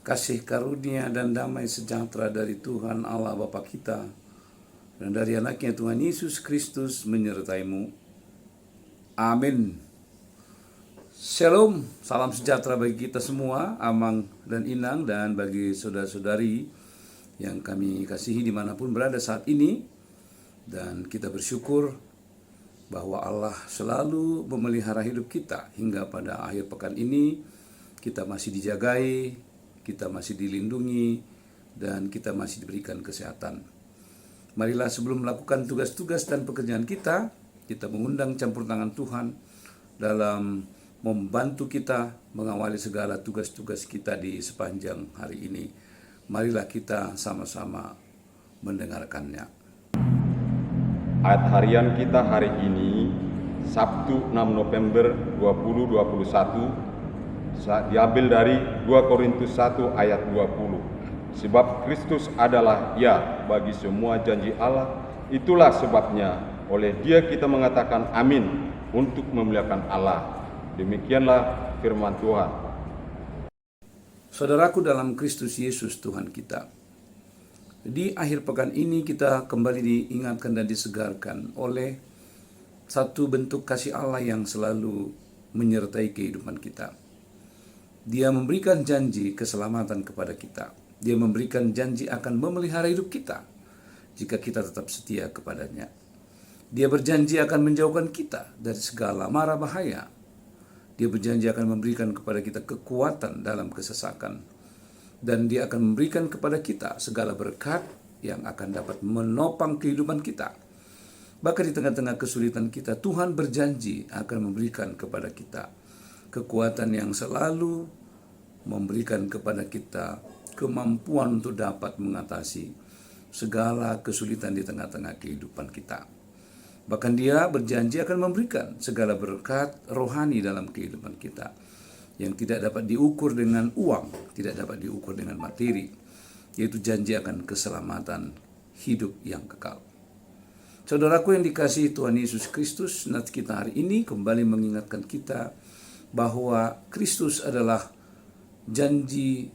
kasih karunia dan damai sejahtera dari Tuhan Allah Bapa kita dan dari anaknya Tuhan Yesus Kristus menyertaimu. Amin. Shalom, salam sejahtera bagi kita semua, Amang dan Inang, dan bagi saudara-saudari yang kami kasihi dimanapun berada saat ini. Dan kita bersyukur bahwa Allah selalu memelihara hidup kita hingga pada akhir pekan ini. Kita masih dijagai, kita masih dilindungi, dan kita masih diberikan kesehatan. Marilah sebelum melakukan tugas-tugas dan pekerjaan kita mengundang campur tangan Tuhan dalam membantu kita mengawali segala tugas-tugas kita di sepanjang hari ini. Marilah kita sama-sama mendengarkannya. Ayat harian kita hari ini, Sabtu 6 November 2021, diambil dari 2 Korintus 1 ayat 20. Sebab Kristus adalah ya bagi semua janji Allah, itulah sebabnya oleh Dia kita mengatakan amin untuk memuliakan Allah. Demikianlah firman Tuhan. Saudaraku dalam Kristus Yesus Tuhan kita, di akhir pekan ini kita kembali diingatkan dan disegarkan oleh satu bentuk kasih Allah yang selalu menyertai kehidupan kita. Dia memberikan janji keselamatan kepada kita. Dia memberikan janji akan memelihara hidup kita jika kita tetap setia kepadanya. Dia berjanji akan menjauhkan kita dari segala mara bahaya. Dia berjanji akan memberikan kepada kita kekuatan dalam kesesakan. Dan Dia akan memberikan kepada kita segala berkat yang akan dapat menopang kehidupan kita. Bahkan di tengah-tengah kesulitan kita, Tuhan berjanji akan memberikan kepada kita kekuatan yang selalu memberikan kepada kita kemampuan untuk dapat mengatasi segala kesulitan di tengah-tengah kehidupan kita. Bahkan Dia berjanji akan memberikan segala berkat rohani dalam kehidupan kita yang tidak dapat diukur dengan uang, tidak dapat diukur dengan materi, yaitu janji akan keselamatan hidup yang kekal. Saudaraku yang dikasihi Tuhan Yesus Kristus, nats kita hari ini kembali mengingatkan kita bahwa Kristus adalah janji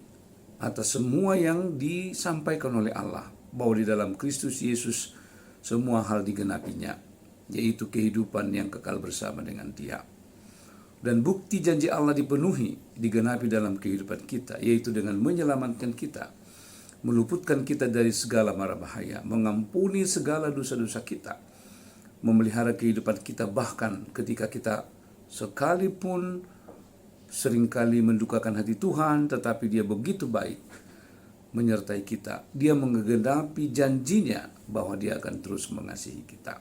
atas semua yang disampaikan oleh Allah, bahwa di dalam Kristus Yesus semua hal digenapinya, yaitu kehidupan yang kekal bersama dengan Dia. Dan bukti janji Allah dipenuhi, digenapi dalam kehidupan kita, yaitu dengan menyelamatkan kita, meluputkan kita dari segala mara bahaya, mengampuni segala dosa-dosa kita, memelihara kehidupan kita bahkan ketika kita sekalipun seringkali mendukakan hati Tuhan, tetapi Dia begitu baik menyertai kita. Dia menggenapi janjinya bahwa Dia akan terus mengasihi kita.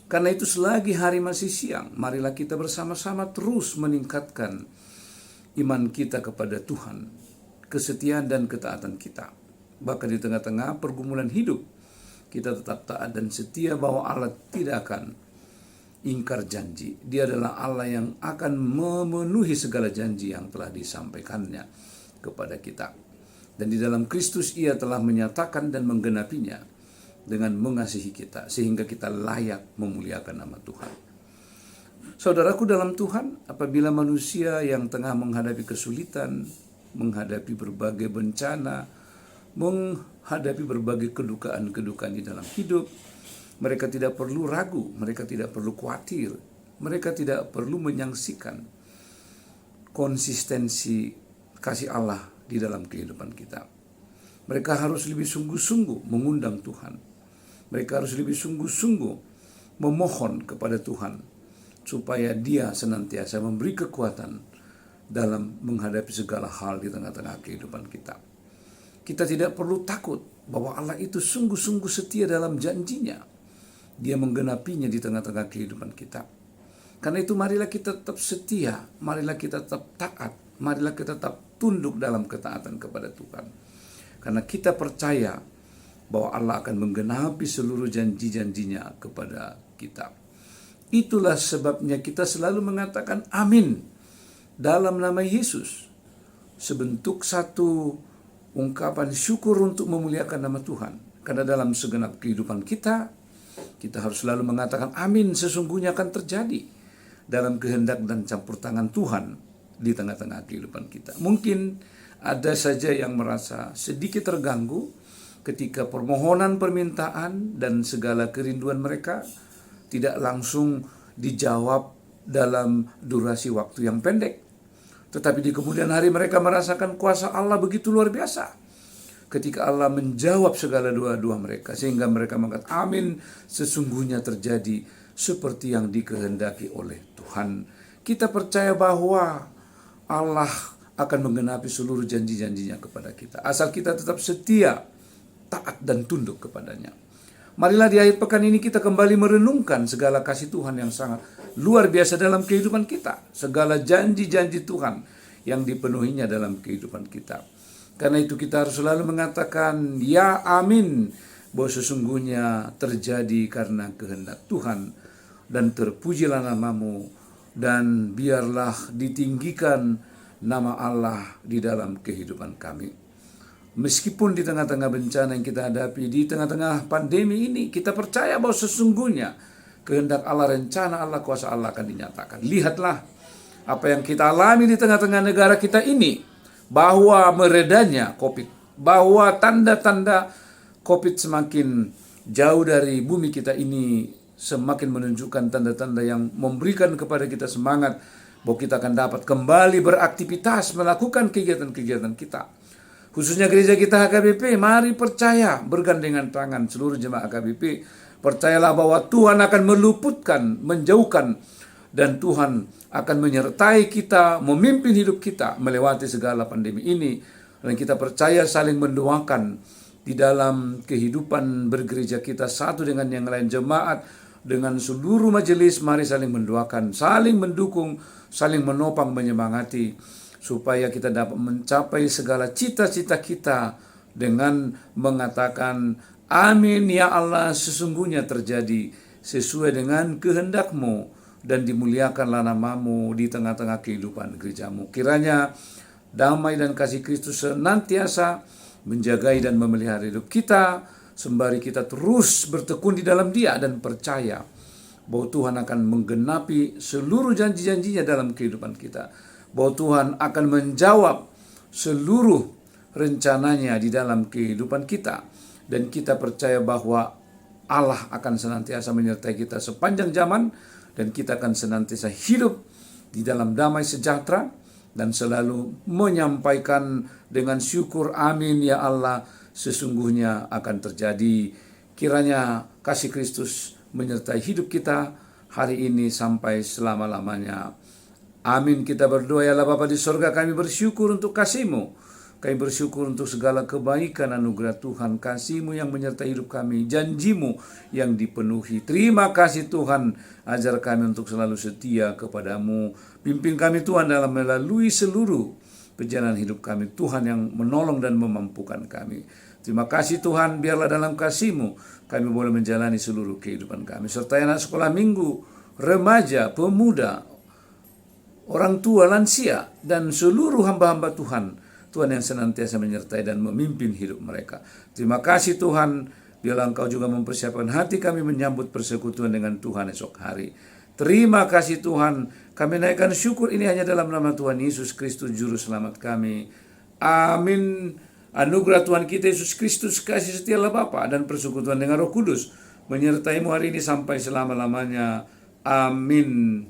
Karena itu selagi hari masih siang, marilah kita bersama-sama terus meningkatkan iman kita kepada Tuhan, kesetiaan dan ketaatan kita. Bahkan di tengah-tengah pergumulan hidup, kita tetap taat dan setia bahwa Allah tidak akan ingkar janji. Dia adalah Allah yang akan memenuhi segala janji yang telah disampaikannya kepada kita. Dan di dalam Kristus Ia telah menyatakan dan menggenapinya dengan mengasihi kita, sehingga kita layak memuliakan nama Tuhan. Saudaraku dalam Tuhan, apabila manusia yang tengah menghadapi kesulitan, menghadapi berbagai bencana, menghadapi berbagai kedukaan-kedukaan di dalam hidup, mereka tidak perlu ragu, mereka tidak perlu khawatir, mereka tidak perlu menyaksikan konsistensi kasih Allah di dalam kehidupan kita. Mereka harus lebih sungguh-sungguh mengundang Tuhan. Mereka harus lebih sungguh-sungguh memohon kepada Tuhan supaya Dia senantiasa memberi kekuatan dalam menghadapi segala hal di tengah-tengah kehidupan kita. Kita tidak perlu takut bahwa Allah itu sungguh-sungguh setia dalam janjinya. Dia menggenapinya di tengah-tengah kehidupan kita. Karena itu marilah kita tetap setia, marilah kita tetap taat, marilah kita tetap tunduk dalam ketaatan kepada Tuhan. Karena kita percaya bahwa Allah akan menggenapi seluruh janji-janjinya kepada kita. Itulah sebabnya kita selalu mengatakan amin dalam nama Yesus. Sebentuk satu ungkapan syukur untuk memuliakan nama Tuhan. Karena dalam segenap kehidupan kita harus selalu mengatakan amin, sesungguhnya akan terjadi dalam kehendak dan campur tangan Tuhan di tengah-tengah kehidupan kita. Mungkin ada saja yang merasa sedikit terganggu ketika permohonan permintaan dan segala kerinduan mereka tidak langsung dijawab dalam durasi waktu yang pendek. Tetapi di kemudian hari mereka merasakan kuasa Allah begitu luar biasa ketika Allah menjawab segala doa-doa mereka, sehingga mereka mengatakan, amin, sesungguhnya terjadi seperti yang dikehendaki oleh Tuhan. Kita percaya bahwa Allah akan menggenapi seluruh janji-janjinya kepada kita, asal kita tetap setia, taat dan tunduk kepadanya. Marilah di akhir pekan ini kita kembali merenungkan segala kasih Tuhan yang sangat luar biasa dalam kehidupan kita, segala janji-janji Tuhan yang dipenuhinya dalam kehidupan kita. Karena itu kita harus selalu mengatakan, ya amin, bahwa sesungguhnya terjadi karena kehendak Tuhan, dan terpujilah namamu, dan biarlah ditinggikan nama Allah di dalam kehidupan kami. Meskipun di tengah-tengah bencana yang kita hadapi, di tengah-tengah pandemi ini, kita percaya bahwa sesungguhnya kehendak Allah, rencana Allah, kuasa Allah akan dinyatakan. Lihatlah apa yang kita alami di tengah-tengah negara kita ini, bahwa meredanya COVID, bahwa tanda-tanda COVID semakin jauh dari bumi kita ini, semakin menunjukkan tanda-tanda yang memberikan kepada kita semangat bahwa kita akan dapat kembali beraktivitas, melakukan kegiatan-kegiatan kita. Khususnya gereja kita HKBP, mari percaya, bergandengan tangan seluruh jemaat HKBP, percayalah bahwa Tuhan akan meluputkan, menjauhkan, dan Tuhan akan menyertai kita, memimpin hidup kita melewati segala pandemi ini. Dan kita percaya saling mendoakan di dalam kehidupan bergereja kita satu dengan yang lain, jemaat dengan seluruh majelis. Mari saling mendoakan, saling mendukung, saling menopang, menyemangati, supaya kita dapat mencapai segala cita-cita kita dengan mengatakan, amin ya Allah, sesungguhnya terjadi sesuai dengan kehendak-Mu, dan dimuliakanlah namamu di tengah-tengah kehidupan gerejamu. Kiranya damai dan kasih Kristus senantiasa menjagai dan memelihara hidup kita, sembari kita terus bertekun di dalam Dia dan percaya bahwa Tuhan akan menggenapi seluruh janji-janjinya dalam kehidupan kita, bahwa Tuhan akan menjawab seluruh rencananya di dalam kehidupan kita, dan kita percaya bahwa Allah akan senantiasa menyertai kita sepanjang zaman, dan kita akan senantiasa hidup di dalam damai sejahtera dan selalu menyampaikan dengan syukur, amin ya Allah, sesungguhnya akan terjadi. Kiranya kasih Kristus menyertai hidup kita hari ini sampai selama-lamanya. Amin. Kita berdoa, ya Allah Bapa di sorga, kami bersyukur untuk kasih-Mu. Kami bersyukur untuk segala kebaikan anugerah Tuhan, kasih-Mu yang menyertai hidup kami, janji-Mu yang dipenuhi. Terima kasih Tuhan, ajar kami untuk selalu setia kepada-Mu. Pimpin kami Tuhan dalam melalui seluruh perjalanan hidup kami, Tuhan yang menolong dan memampukan kami. Terima kasih Tuhan, biarlah dalam kasih-Mu kami boleh menjalani seluruh kehidupan kami. Sertai anak sekolah minggu, remaja, pemuda, orang tua, lansia, dan seluruh hamba-hamba Tuhan. Tuhan yang senantiasa menyertai dan memimpin hidup mereka. Terima kasih Tuhan, biarlah Engkau juga mempersiapkan hati kami menyambut persekutuan dengan Tuhan esok hari. Terima kasih Tuhan, kami naikkan syukur ini hanya dalam nama Tuhan Yesus Kristus Juru Selamat kami. Amin. Anugerah Tuhan kita Yesus Kristus, kasih setia Allah Bapa, dan persekutuan dengan Roh Kudus menyertai-Mu hari ini sampai selama-lamanya. Amin.